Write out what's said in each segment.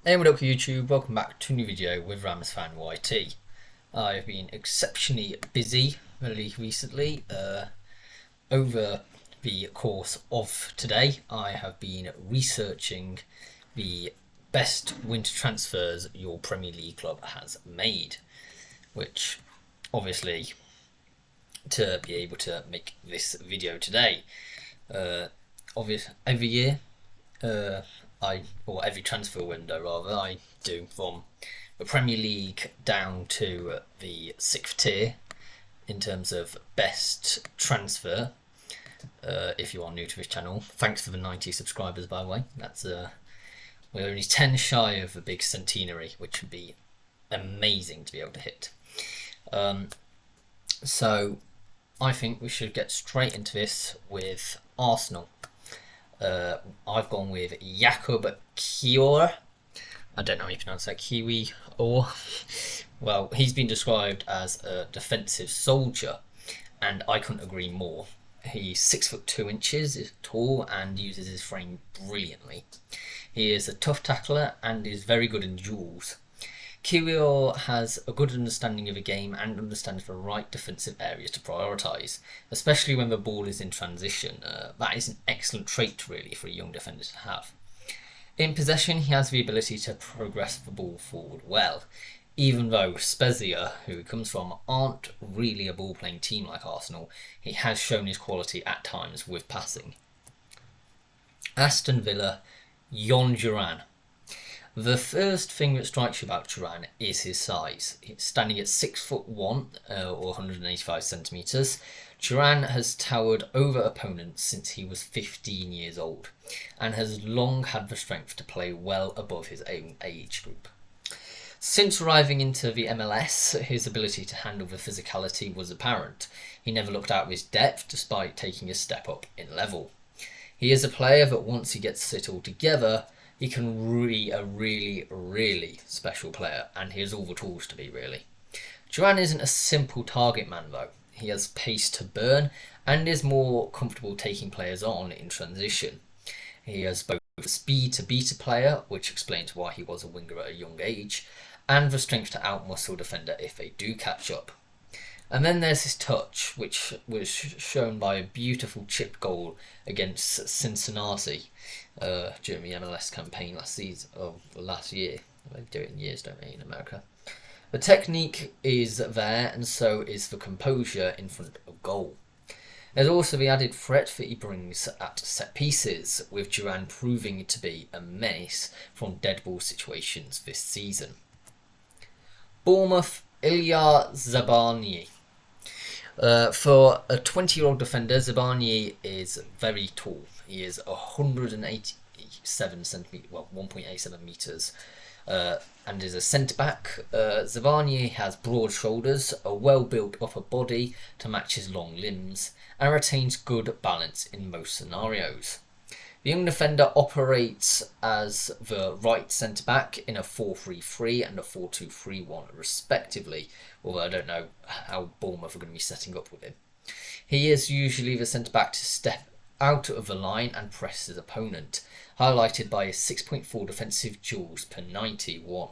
Hey, what up YouTube? Welcome back to a new video with Rams Fan YT. I've been exceptionally busy really recently. Over the course of today, I have been researching the best winter transfers your Premier League club has made, which obviously to be able to make this video today, every year or every transfer window rather, I do from the Premier League down to the 6th tier in terms of best transfer. If you are new to this channel, thanks for the 90 subscribers by the way. That's we're only 10 shy of the big centenary, which would be amazing to be able to hit. So I think we should get straight into this with Arsenal. I've gone with Jakub Kiwior. I don't know how you pronounce that, Kiwi or. Well, he's been described as a defensive soldier, and I couldn't agree more. He's 6'2", is tall, and uses his frame brilliantly. He is a tough tackler and is very good in duels. Kiwior has a good understanding of the game and understands the right defensive areas to prioritise, especially when the ball is in transition. That is an excellent trait really for a young defender to have. In possession, he has the ability to progress the ball forward well, even though Spezia, who he comes from, aren't really a ball-playing team like Arsenal. He has shown his quality at times with passing. Aston Villa, Jon Duran. The first thing that strikes you about Duran is his size. He's standing at 6'1", or 185 centimetres. Duran has towered over opponents since he was 15 years old, and has long had the strength to play well above his own age group. Since arriving into the MLS, his ability to handle the physicality was apparent. He never looked out of his depth despite taking a step up in level. He is a player that once he gets it all together, he can be a really special player, and he has all the tools to be really. Duran isn't a simple target man though. He has pace to burn and is more comfortable taking players on in transition. He has both the speed to beat a player, which explains why he was a winger at a young age, and the strength to outmuscle a defender if they do catch up. And then there's his touch, which was shown by a beautiful chip goal against Cincinnati during the MLS campaign last year. They do it in years, don't they, in America? The technique is there, and so is the composure in front of goal. There's also the added threat that he brings at set pieces, with Duran proving to be a menace from dead ball situations this season. Bournemouth, Ilya Zabarnyi. For a 20-year-old defender, Zabarnyi is very tall. He is 187 centimeters, well, 1.87 meters, and is a centre-back. Zabarnyi has broad shoulders, a well-built upper body to match his long limbs, and retains good balance in most scenarios. The young defender operates as the right centre-back in a 4-3-3 and a 4-2-3-1 respectively, although I don't know how Bournemouth are going to be setting up with him. He is usually the centre-back to step out of the line and press his opponent, highlighted by his 6.4 defensive duels per 91.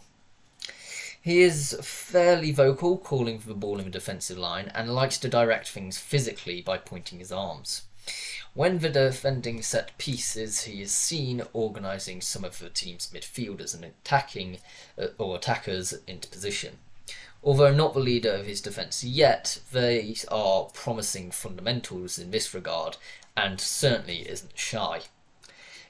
He is fairly vocal, calling for the ball in the defensive line, and likes to direct things physically by pointing his arms. When the defending set pieces, he is seen organising some of the team's midfielders and attackers into position. Although not the leader of his defence yet, they are promising fundamentals in this regard, and certainly isn't shy.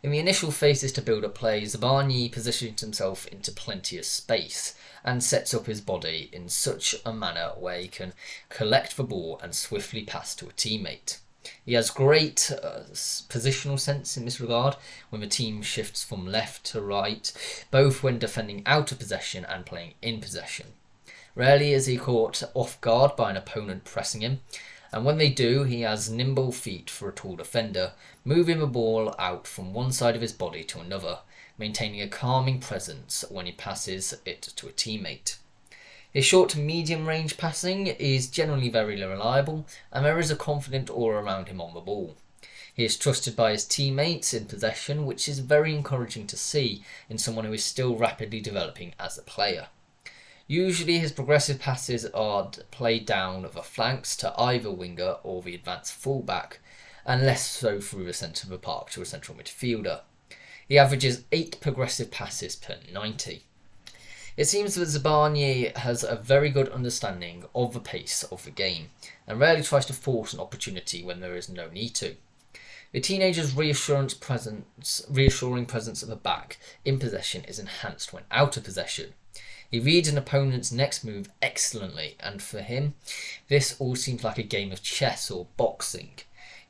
In the initial phases to build up play, Zabarnyi positions himself into plenty of space and sets up his body in such a manner where he can collect the ball and swiftly pass to a teammate. He has great positional sense in this regard when the team shifts from left to right, both when defending out of possession and playing in possession. Rarely is he caught off guard by an opponent pressing him, and when they do, he has nimble feet for a tall defender, moving the ball out from one side of his body to another, maintaining a calming presence when he passes it to a teammate. His short to medium range passing is generally very reliable, and there is a confident aura around him on the ball. He is trusted by his teammates in possession, which is very encouraging to see in someone who is still rapidly developing as a player. Usually his progressive passes are played down the flanks to either winger or the advanced fullback, and less so through the centre of the park to a central midfielder. He averages 8 progressive passes per 90. It seems that Zabarnyi has a very good understanding of the pace of the game, and rarely tries to force an opportunity when there is no need to. The teenager's reassuring presence at the back in possession is enhanced when out of possession. He reads an opponent's next move excellently, and for him, this all seems like a game of chess or boxing.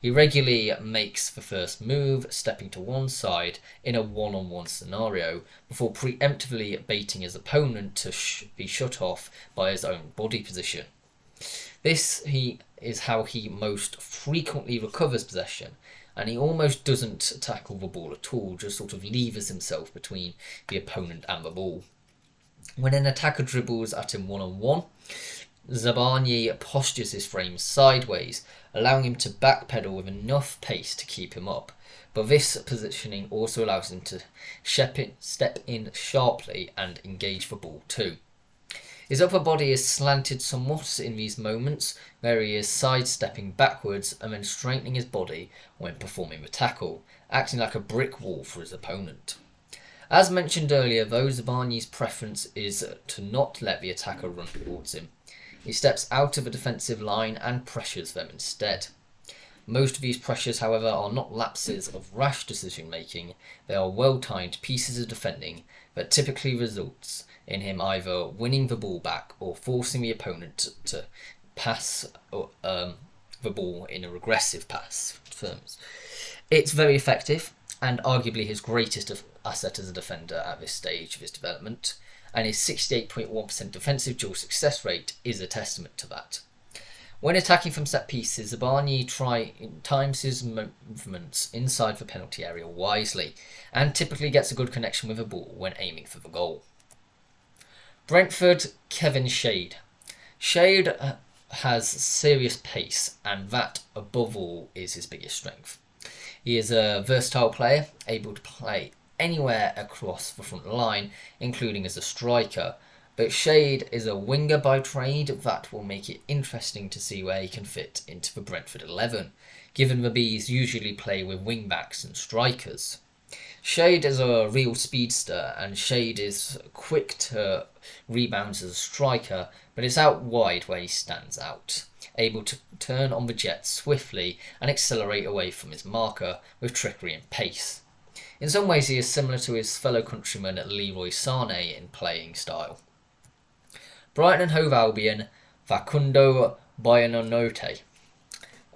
He regularly makes the first move, stepping to one side in a one-on-one scenario, before preemptively baiting his opponent to be shut off by his own body position. This is how he most frequently recovers possession, and he almost doesn't tackle the ball at all, just sort of levers himself between the opponent and the ball. When an attacker dribbles at him one-on-one, Zabarnyi postures his frame sideways, allowing him to backpedal with enough pace to keep him up, but this positioning also allows him to step in sharply and engage the ball too. His upper body is slanted somewhat in these moments, where he is sidestepping backwards and then straightening his body when performing the tackle, acting like a brick wall for his opponent. As mentioned earlier, though, Zabarnyi's preference is to not let the attacker run towards him. He steps out of the defensive line and pressures them instead. Most of these pressures, however, are not lapses of rash decision making, they are well-timed pieces of defending that typically results in him either winning the ball back or forcing the opponent to pass the ball in a regressive pass terms. It's very effective, and arguably his greatest asset as a defender at this stage of his development, and his 68.1% defensive duel success rate is a testament to that. When attacking from set pieces, Zabarnyi times his movements inside the penalty area wisely, and typically gets a good connection with the ball when aiming for the goal. Brentford, Kevin Shade. Shade has serious pace, and that, above all, is his biggest strength. He is a versatile player, able to play anywhere across the front line, including as a striker, but Shade is a winger by trade that will make it interesting to see where he can fit into the Brentford 11, given the Bees usually play with wing-backs and strikers. Shade is a real speedster, and Shade is quick to rebounds as a striker, but it's out wide where he stands out, able to turn on the jet swiftly and accelerate away from his marker with trickery and pace. In some ways he is similar to his fellow countryman Leroy Sané in playing style. Brighton and Hove Albion, Facundo Buonanotte.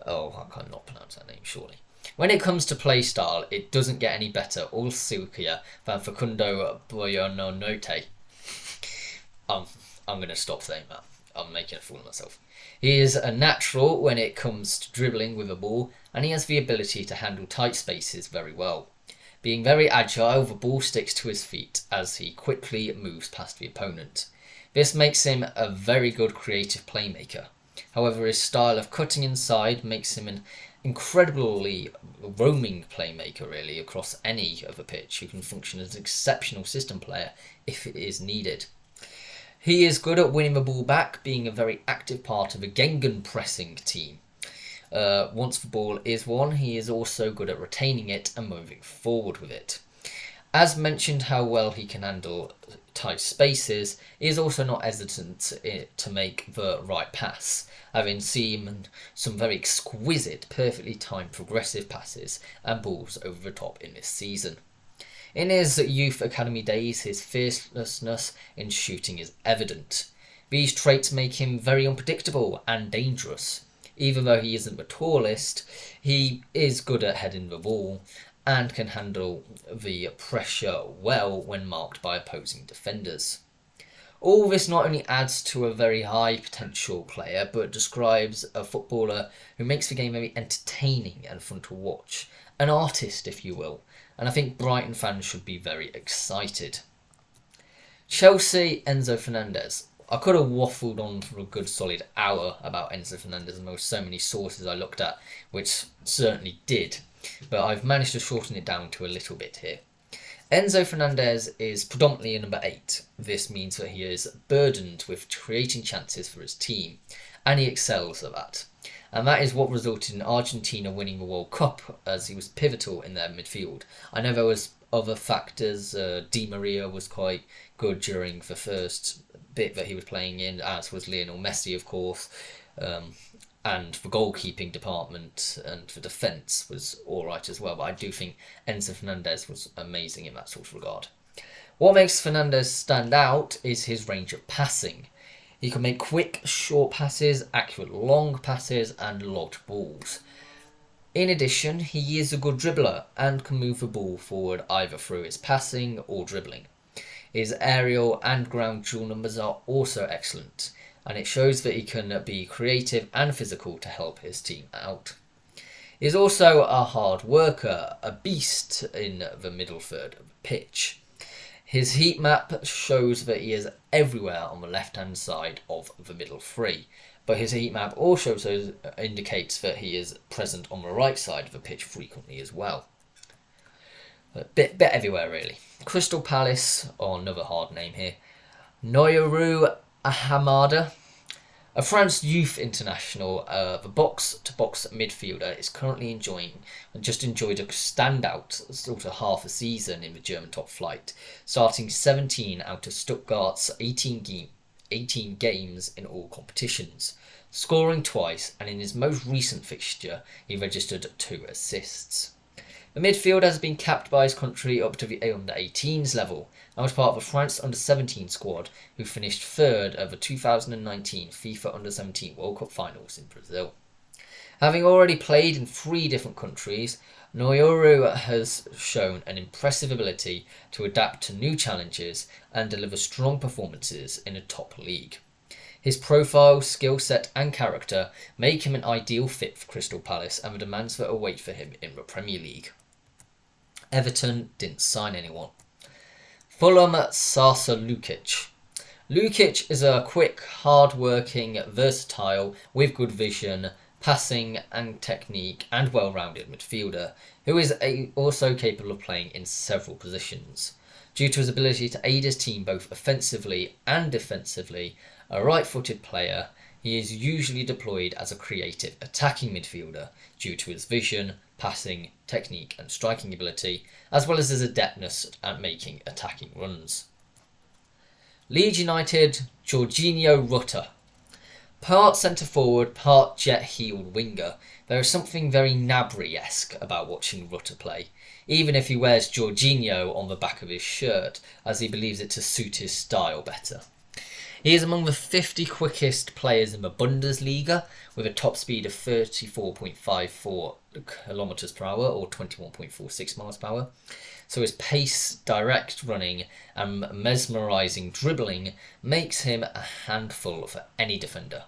Oh, I cannot pronounce that name, surely. When it comes to play style, it doesn't get any better or silkier than Facundo Buonanotte. I'm going to stop saying that. I'm making a fool of myself. He is a natural when it comes to dribbling with a ball, and he has the ability to handle tight spaces very well. Being very agile, the ball sticks to his feet as he quickly moves past the opponent. This makes him a very good creative playmaker. However, his style of cutting inside makes him an incredibly roaming playmaker really across any of the pitch, who can function as an exceptional system player if it is needed. He is good at winning the ball back, being a very active part of a gegenpressing team. Once the ball is won, he is also good at retaining it and moving forward with it. As mentioned how well he can handle tight spaces, he is also not hesitant to make the right pass, having seen some very exquisite, perfectly timed progressive passes and balls over the top in this season. In his youth academy days, his fearlessness in shooting is evident. These traits make him very unpredictable and dangerous. Even though he isn't the tallest, he is good at heading the ball and can handle the pressure well when marked by opposing defenders. All this not only adds to a very high potential player, but describes a footballer who makes the game very entertaining and fun to watch. An artist, if you will, and I think Brighton fans should be very excited. Chelsea, Enzo Fernandez. I could have waffled on for a good solid hour about Enzo Fernandez, and there were so many sources I looked at, which certainly did, but I've managed to shorten it down to a little bit here. Enzo Fernandez is predominantly a number 8. This means that he is burdened with creating chances for his team, and he excels at that. And that is what resulted in Argentina winning the World Cup, as he was pivotal in their midfield. I know there was other factors. Di Maria was quite good during the first bit that he was playing in, as was Lionel Messi, of course. And the goalkeeping department and the defence was alright as well. But I do think Enzo Fernandez was amazing in that sort of regard. What makes Fernandez stand out is his range of passing. He can make quick, short passes, accurate long passes, and locked balls. In addition, he is a good dribbler and can move the ball forward either through his passing or dribbling. His aerial and ground duel numbers are also excellent, and it shows that he can be creative and physical to help his team out. He is also a hard worker, a beast in the middle third of the pitch. His heat map shows that he is everywhere on the left-hand side of the middle three, but his heat map also indicates that he is present on the right side of the pitch frequently as well. A bit everywhere really. Crystal Palace, or another hard name here, Noyoru Ahamada, a France youth international, the box-to-box midfielder, is currently enjoyed a standout sort of half a season in the German top flight, starting 17 out of Stuttgart's 18 games in all competitions, scoring twice, and in his most recent fixture he registered 2 assists. The midfielder has been capped by his country up to the under-18s level, and was part of the France under-17 squad, who finished third at the 2019 FIFA Under-17 World Cup Finals in Brazil. Having already played in 3 different countries, Noyoru has shown an impressive ability to adapt to new challenges and deliver strong performances in a top league. His profile, skill set and character make him an ideal fit for Crystal Palace and the demands that await for him in the Premier League. Everton didn't sign anyone. Fulham Sasa Lukic. Lukic is a quick, hard-working, versatile, with good vision, passing and technique and well-rounded midfielder, who is also capable of playing in several positions. Due to his ability to aid his team both offensively and defensively, a right-footed player, he is usually deployed as a creative attacking midfielder due to his vision, passing, technique and striking ability, as well as his adeptness at making attacking runs. Leeds United, Jorginho Rutter. Part centre-forward, part jet-heeled winger, there is something very Gnabry-esque about watching Rutter play, even if he wears Jorginho on the back of his shirt, as he believes it to suit his style better. He is among the 50 quickest players in the Bundesliga, with a top speed of 34.54 km per hour or 21.46 miles per hour. So his pace, direct running and mesmerising dribbling makes him a handful for any defender.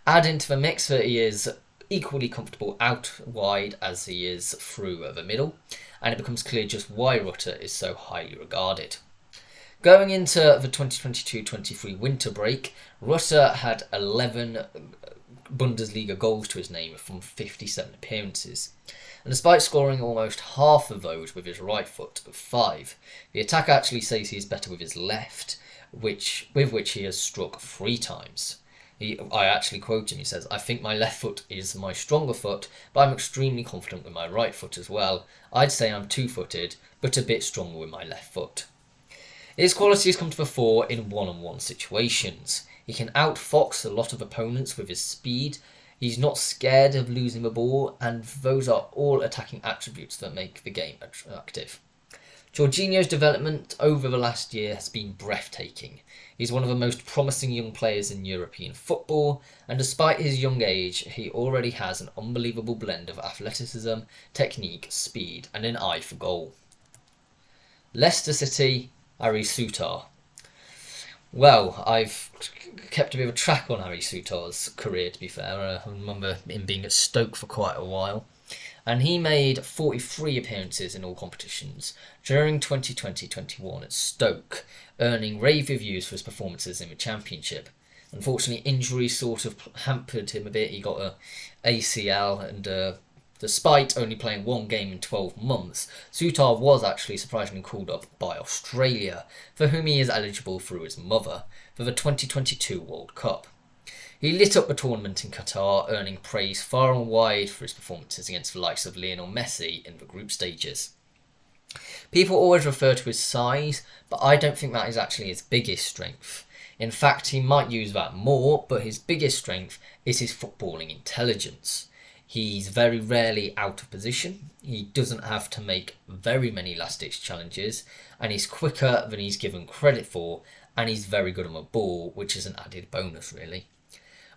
Add into the mix that he is equally comfortable out wide as he is through the middle, and it becomes clear just why Rutter is so highly regarded. Going into the 2022-23 winter break, Rutter had 11 Bundesliga goals to his name from 57 appearances. And despite scoring almost half of those with his right foot of 5, the attacker actually says he is better with his left, with which he has struck 3 times. I actually quote him, he says, "I think my left foot is my stronger foot, but I'm extremely confident with my right foot as well. I'd say I'm 2-footed, but a bit stronger with my left foot." His qualities come to the fore in one-on-one situations. He can outfox a lot of opponents with his speed. He's not scared of losing the ball, and those are all attacking attributes that make the game attractive. Jorginho's development over the last year has been breathtaking. He's one of the most promising young players in European football, and despite his young age, he already has an unbelievable blend of athleticism, technique, speed, and an eye for goal. Leicester City, Ari Sutar. Well, I've kept a bit of a track on Ari Sutar's career, to be fair. I remember him being at Stoke for quite a while. and he made 43 appearances in all competitions during 2020-21 at Stoke, earning rave reviews for his performances in the Championship. Unfortunately, injury sort of hampered him a bit. He got a ACL, and despite only playing one game in 12 months, Sutar was actually surprisingly called up by Australia, for whom he is eligible through his mother, for the 2022 World Cup. He lit up the tournament in Qatar, earning praise far and wide for his performances against the likes of Lionel Messi in the group stages. People always refer to his size, but I don't think that is actually his biggest strength. In fact, he might use that more, but his biggest strength is his footballing intelligence. He's very rarely out of position, he doesn't have to make very many last-ditch challenges, and he's quicker than he's given credit for, and he's very good on the ball, which is an added bonus really.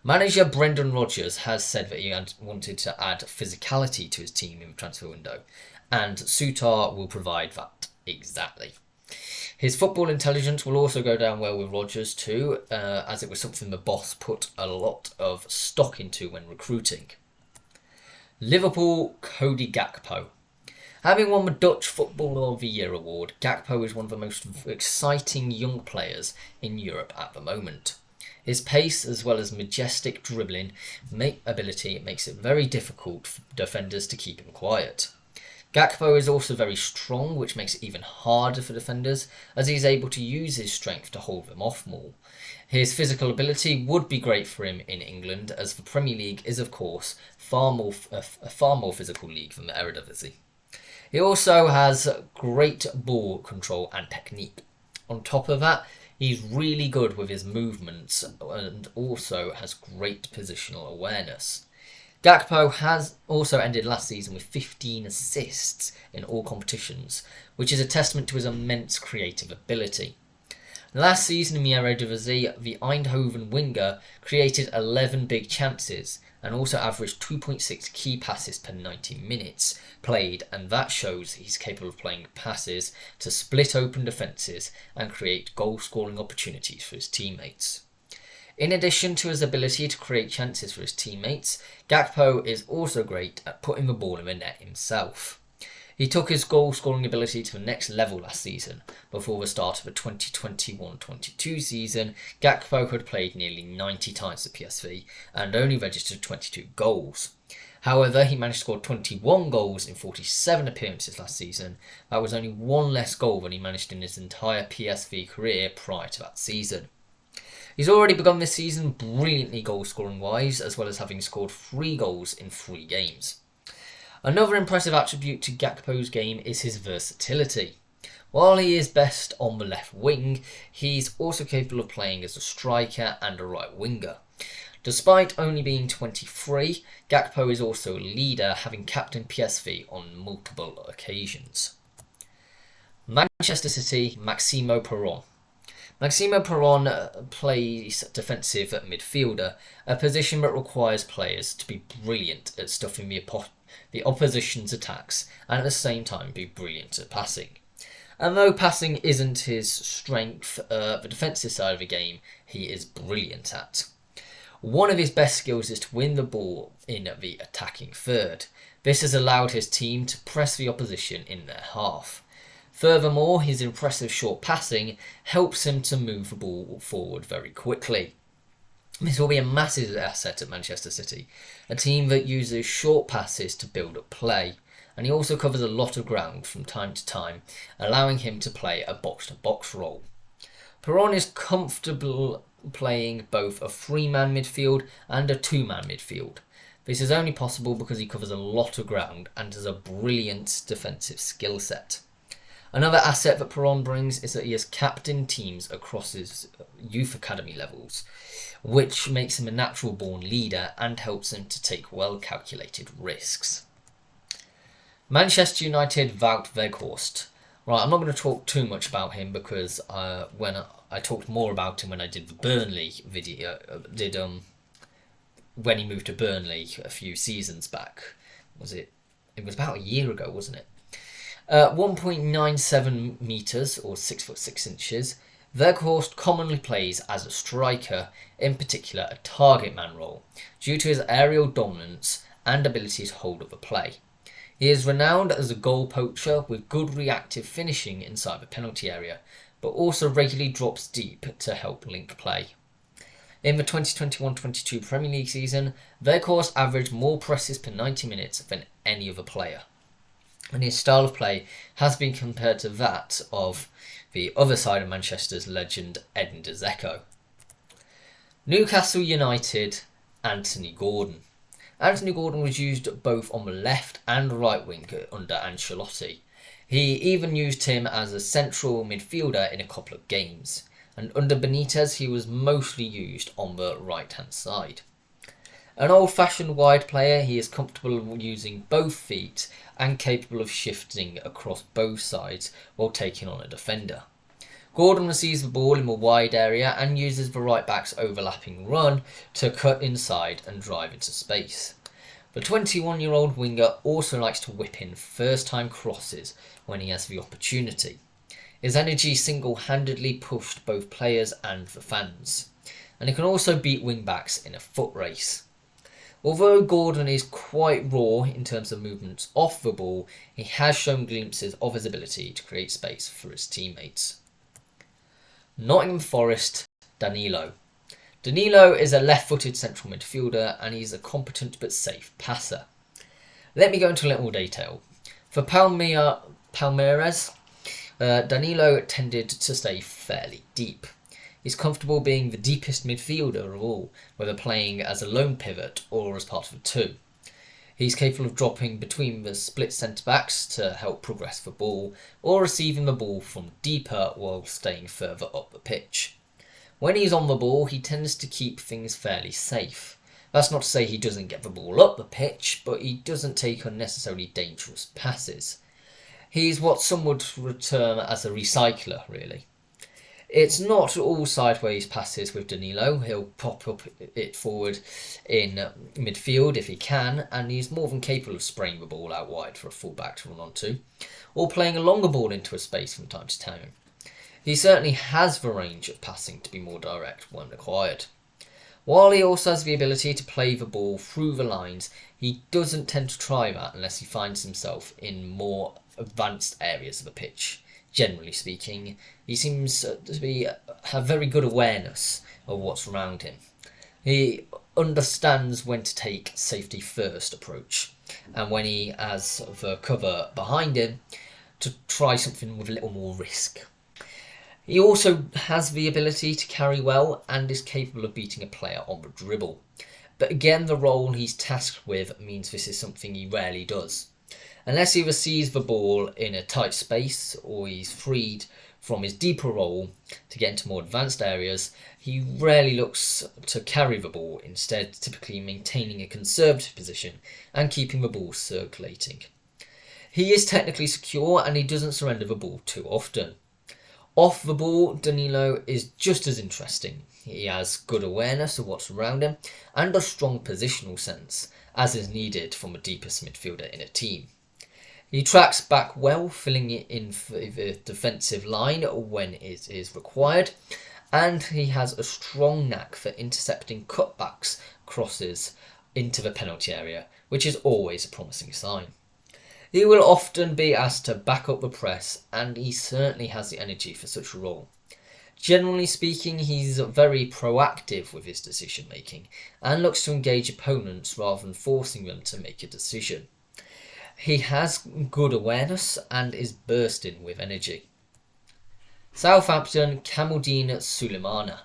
Manager Brendan Rodgers has said that he had wanted to add physicality to his team in the transfer window, and Sutar will provide that exactly. His football intelligence will also go down well with Rodgers too, as it was something the boss put a lot of stock into when recruiting. Liverpool Cody Gakpo. Having won the Dutch Footballer of the Year award, Gakpo is one of the most exciting young players in Europe at the moment. His pace, as well as majestic dribbling ability, makes it very difficult for defenders to keep him quiet. Gakpo is also very strong, which makes it even harder for defenders, as he is able to use his strength to hold them off more. His physical ability would be great for him in England, as the Premier League is, of course, a far more physical league than the Eredivisie. He also has great ball control and technique. On top of that, he's really good with his movements and also has great positional awareness. Gakpo has also ended last season with 15 assists in all competitions, which is a testament to his immense creative ability. Last season in the Eredivisie, the Eindhoven winger created 11 big chances and also averaged 2.6 key passes per 90 minutes played, and that shows he's capable of playing passes to split open defences and create goal-scoring opportunities for his teammates. In addition to his ability to create chances for his teammates, Gakpo is also great at putting the ball in the net himself. He took his goal-scoring ability to the next level last season. Before the start of the 2021-22 season, Gakpo had played nearly 90 times for PSV and only registered 22 goals. However, he managed to score 21 goals in 47 appearances last season. That was only one less goal than he managed in his entire PSV career prior to that season. He's already begun this season brilliantly goal-scoring wise, as well as having scored 3 goals in 3 games. Another impressive attribute to Gakpo's game is his versatility. While he is best on the left wing, he's also capable of playing as a striker and a right winger. Despite only being 23, Gakpo is also a leader, having captained PSV on multiple occasions. Manchester City, Maximo Perron. Maximo Perron plays defensive midfielder, a position that requires players to be brilliant at stuffing the opposition's attacks and at the same time be brilliant at passing. And though passing isn't his strength, the defensive side of the game he is brilliant at. One of his best skills is to win the ball in the attacking third. This has allowed his team to press the opposition in their half. Furthermore, his impressive short passing helps him to move the ball forward very quickly. This will be a massive asset at Manchester City, a team that uses short passes to build up play, and he also covers a lot of ground from time to time, allowing him to play a box-to-box role. Perron is comfortable playing both a 3-man midfield and a 2-man midfield. This is only possible because he covers a lot of ground and has a brilliant defensive skill set. Another asset that Perron brings is that he has captained teams across his youth academy levels, which makes him a natural-born leader and helps him to take well-calculated risks. Manchester United, Wout Weghorst. Right, I'm not going to talk too much about him because when I talked more about him when I did the Burnley video, when he moved to Burnley a few seasons back. It was about a year ago, wasn't it? 1.97 metres or 6'6" inches, Weghorst commonly plays as a striker, in particular a target man role, due to his aerial dominance and ability to hold up the play. He is renowned as a goal poacher with good reactive finishing inside the penalty area, but also regularly drops deep to help link play. In the 2021-22 Premier League season, Weghorst averaged more presses per 90 minutes than any other player, and his style of play has been compared to that of the other side of Manchester's legend Edin Dzeko. Newcastle United, Anthony Gordon. Anthony Gordon was used both on the left and right wing under Ancelotti. He even used him as a central midfielder in a couple of games, and under Benitez he was mostly used on the right hand side. An old-fashioned wide player, he is comfortable using both feet and capable of shifting across both sides while taking on a defender. Gordon receives the ball in the wide area and uses the right back's overlapping run to cut inside and drive into space. The 21-year-old winger also likes to whip in first-time crosses when he has the opportunity. His energy single-handedly pushed both players and the fans, and he can also beat wing-backs in a foot race. Although Gordon is quite raw in terms of movements off the ball, he has shown glimpses of his ability to create space for his teammates. Nottingham Forest, Danilo. Danilo is a left-footed central midfielder and he's a competent but safe passer. Let me go into a little more detail. For Palmeiras, Danilo tended to stay fairly deep. He's comfortable being the deepest midfielder of all, whether playing as a lone pivot or as part of a two. He's capable of dropping between the split centre-backs to help progress the ball, or receiving the ball from deeper while staying further up the pitch. When he's on the ball, he tends to keep things fairly safe. That's not to say he doesn't get the ball up the pitch, but he doesn't take unnecessarily dangerous passes. He's what some would term as a recycler, really. It's not all sideways passes with Danilo. He'll pop up it forward in midfield if he can, and he's more than capable of spraying the ball out wide for a fullback to run onto, or playing a longer ball into a space from time to time. He certainly has the range of passing to be more direct when required. While he also has the ability to play the ball through the lines, he doesn't tend to try that unless he finds himself in more advanced areas of the pitch. Generally speaking, he seems to have very good awareness of what's around him. He understands when to take safety first approach, and when he has the cover behind him, to try something with a little more risk. He also has the ability to carry well and is capable of beating a player on the dribble. But again, the role he's tasked with means this is something he rarely does. Unless he receives the ball in a tight space or he's freed from his deeper role to get into more advanced areas, he rarely looks to carry the ball, instead typically maintaining a conservative position and keeping the ball circulating. He is technically secure and he doesn't surrender the ball too often. Off the ball, Danilo is just as interesting. He has good awareness of what's around him and a strong positional sense, as is needed from a deepest midfielder in a team. He tracks back well, filling it in for the defensive line when it is required, and he has a strong knack for intercepting cutbacks crosses into the penalty area, which is always a promising sign. He will often be asked to back up the press, and he certainly has the energy for such a role. Generally speaking, he's very proactive with his decision making and looks to engage opponents rather than forcing them to make a decision. He has good awareness and is bursting with energy. Southampton, Kamaldeen Sulemana.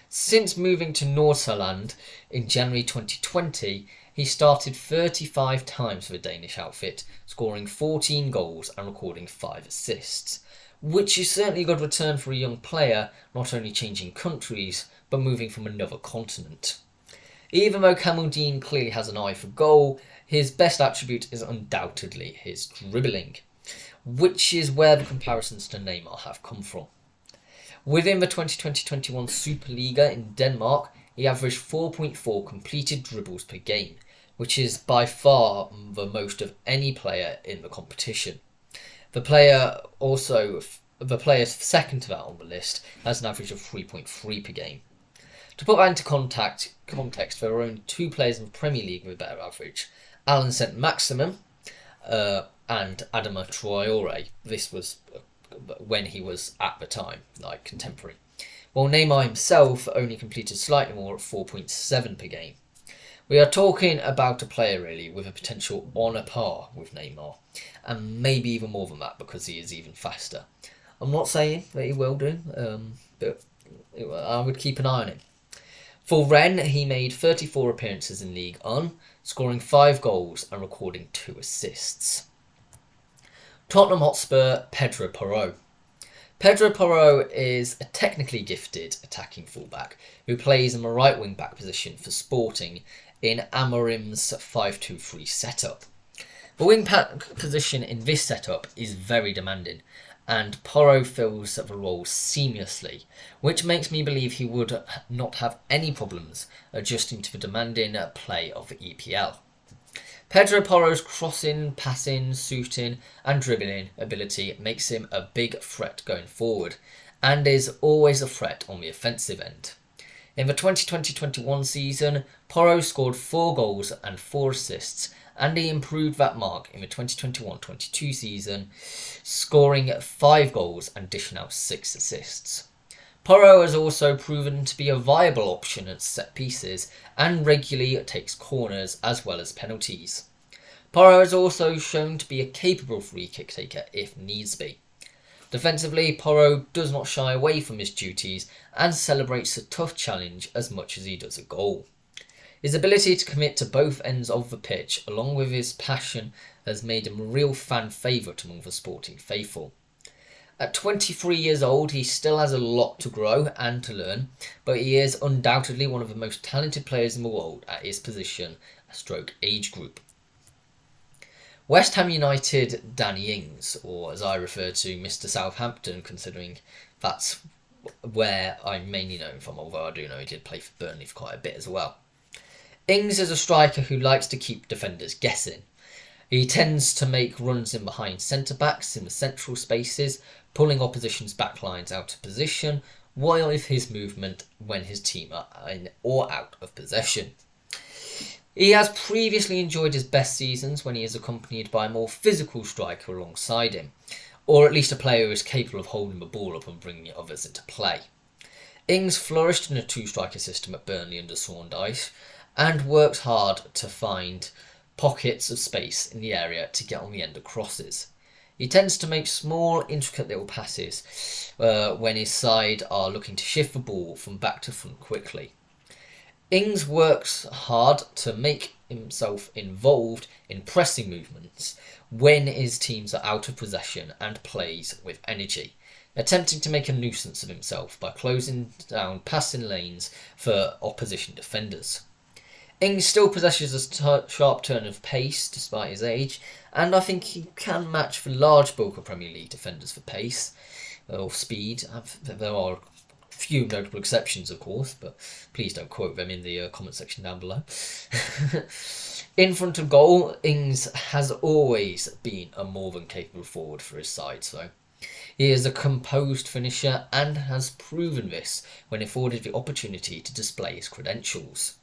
Since moving to Nordsjælland in January 2020, he started 35 times for the Danish outfit, scoring 14 goals and recording 5 assists, which is certainly a good return for a young player, not only changing countries, but moving from another continent. Even though Kamaldeen clearly has an eye for goal, his best attribute is undoubtedly his dribbling, which is where the comparisons to Neymar have come from. Within the 2020-21 Superliga in Denmark, he averaged 4.4 completed dribbles per game, which is by far the most of any player in the competition. The player second to that on the list has an average of 3.3 per game. To put that into context, there are only 2 players in the Premier League with a better average: Alan St Maximin and Adama Traore. This was when he was at the time, like contemporary. While Neymar himself only completed slightly more at 4.7 per game. We are talking about a player really with a potential on a par with Neymar, and maybe even more than that because he is even faster. I'm not saying that he will do, but I would keep an eye on him. For Rennes, he made 34 appearances in Ligue 1, scoring 5 goals and recording 2 assists. Tottenham Hotspur, Pedro Porro. Pedro Porro is a technically gifted attacking fullback who plays in the right wing back position for Sporting in Amorim's 5-2-3 setup. The wing back position in this setup is very demanding, and Porro fills the role seamlessly, which makes me believe he would not have any problems adjusting to the demanding play of the EPL. Pedro Porro's crossing, passing, shooting and dribbling ability makes him a big threat going forward, and is always a threat on the offensive end. In the 2020-21 season, Porro scored 4 goals and 4 assists, and he improved that mark in the 2021-22 season, scoring 5 goals and dishing out 6 assists. Porro has also proven to be a viable option at set pieces and regularly takes corners as well as penalties. Porro has also shown to be a capable free kick taker if needs be. Defensively, Porro does not shy away from his duties and celebrates a tough challenge as much as he does a goal. His ability to commit to both ends of the pitch, along with his passion, has made him a real fan favourite among the Sporting faithful. At 23 years old, he still has a lot to grow and to learn, but he is undoubtedly one of the most talented players in the world at his position, stroke age group. West Ham United, Danny Ings, or as I refer to, Mr. Southampton, considering that's where I mainly know him from, although I do know he did play for Burnley for quite a bit as well. Ings is a striker who likes to keep defenders guessing. He tends to make runs in behind centre-backs in the central spaces, pulling opposition's backlines out of position, while with his movement when his team are in or out of possession. He has previously enjoyed his best seasons when he is accompanied by a more physical striker alongside him, or at least a player who is capable of holding the ball up and bringing others into play. Ings flourished in a 2-striker system at Burnley under Saunders and works hard to find pockets of space in the area to get on the end of crosses. He tends to make small, intricate little passes when his side are looking to shift the ball from back to front quickly. Ings works hard to make himself involved in pressing movements when his teams are out of possession and plays with energy, attempting to make a nuisance of himself by closing down passing lanes for opposition defenders. Ings still possesses a sharp turn of pace despite his age, and I think he can match the large bulk of Premier League defenders for pace or speed. There are few notable exceptions, of course, but please don't quote them in the comment section down below. In front of goal, Ings has always been a more than capable forward for his side, so he is a composed finisher and has proven this when afforded the opportunity to display his credentials.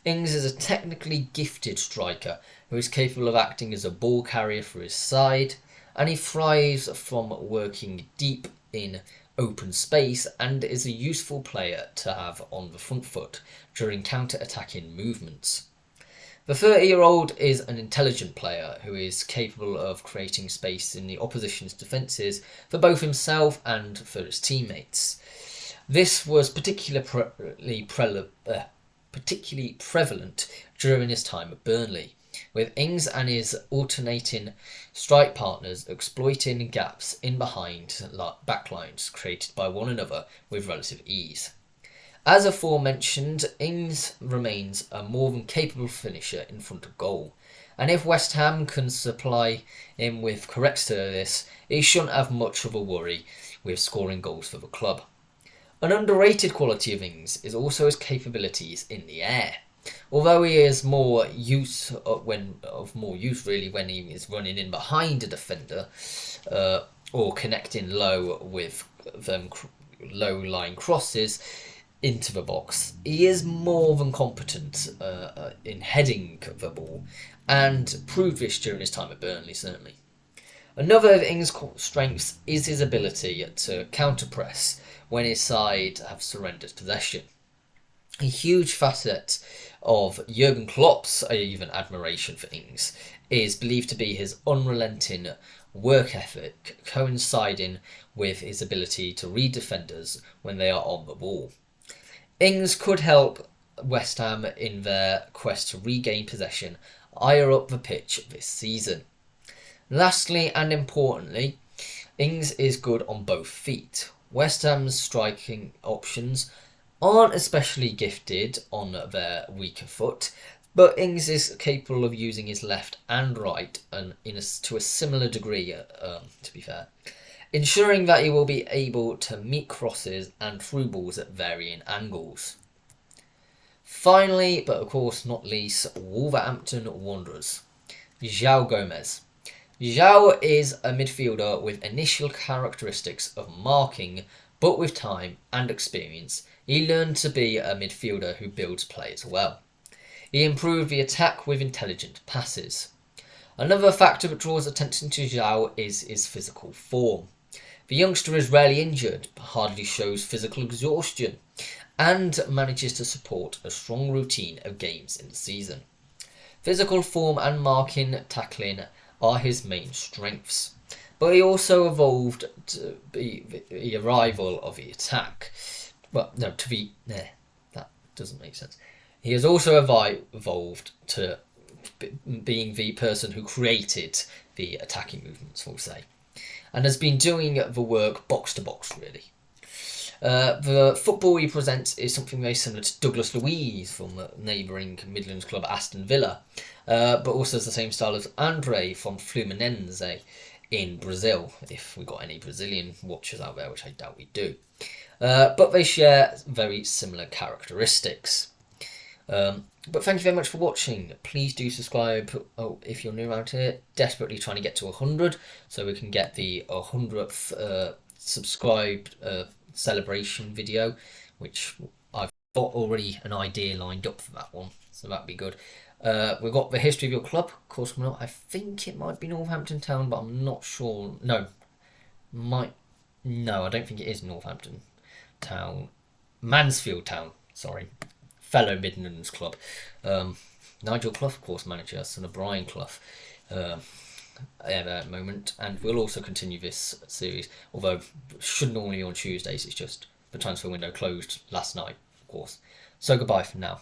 Ings is a technically gifted striker who is capable of acting as a ball carrier for his side, and he thrives from working deep in open space and is a useful player to have on the front foot during counter-attacking movements. The 30-year-old is an intelligent player who is capable of creating space in the opposition's defences for both himself and for his teammates. This was particularly prevalent during his time at Burnley, with Ings and his alternating strike partners exploiting gaps in behind backlines created by one another with relative ease. As aforementioned, Ings remains a more than capable finisher in front of goal, and if West Ham can supply him with correct service, he shouldn't have much of a worry with scoring goals for the club. An underrated quality of Ings is also his capabilities in the air. Although he is more use when he is running in behind a defender or connecting low with low line crosses, into the box. He is more than competent in heading the ball, and proved this during his time at Burnley, certainly. Another of Ings' strengths is his ability to counter-press when his side have surrendered possession. A huge facet of Jurgen Klopp's even admiration for Ings is believed to be his unrelenting work ethic, coinciding with his ability to read defenders when they are on the ball. Ings could help West Ham in their quest to regain possession higher up the pitch this season. Lastly and importantly, Ings is good on both feet. West Ham's striking options aren't especially gifted on their weaker foot, but Ings is capable of using his left and right and to a similar degree, to be fair, ensuring that he will be able to meet crosses and through balls at varying angles. Finally, but of course not least, Wolverhampton Wanderers. João Gomes. João is a midfielder with initial characteristics of marking, but with time and experience, he learned to be a midfielder who builds players well. He improved the attack with intelligent passes. Another factor that draws attention to João is his physical form. The youngster is rarely injured, hardly shows physical exhaustion, and manages to support a strong routine of games in the season. Physical form and marking, tackling are his main strengths, but he also evolved to be the arrival of the attack. That doesn't make sense. He has also evolved to being the person who created the attacking movements, we'll say, and has been doing the work box to box, really. The football he presents is something very similar to Douglas Luiz from the neighbouring Midlands club Aston Villa, but also has the same style as Andre from Fluminense in Brazil, if we got any Brazilian watchers out there, which I doubt we do. But they share very similar characteristics. But thank you very much for watching. Please do subscribe if you're new around here. Desperately trying to get to 100 so we can get the 100th subscribed celebration video, which I've got already an idea lined up for that one, so that'd be good. We've got the history of your club, of course. I think it might be Northampton Town, but I'm not sure. No, I don't think it is Northampton Town. Mansfield Town, sorry. Fellow Midlands club. Nigel Clough, of course, manager, son of Brian Clough, at the moment. And we'll also continue this series, although it should normally be on Tuesdays. It's just the transfer window closed last night, of course. So goodbye for now.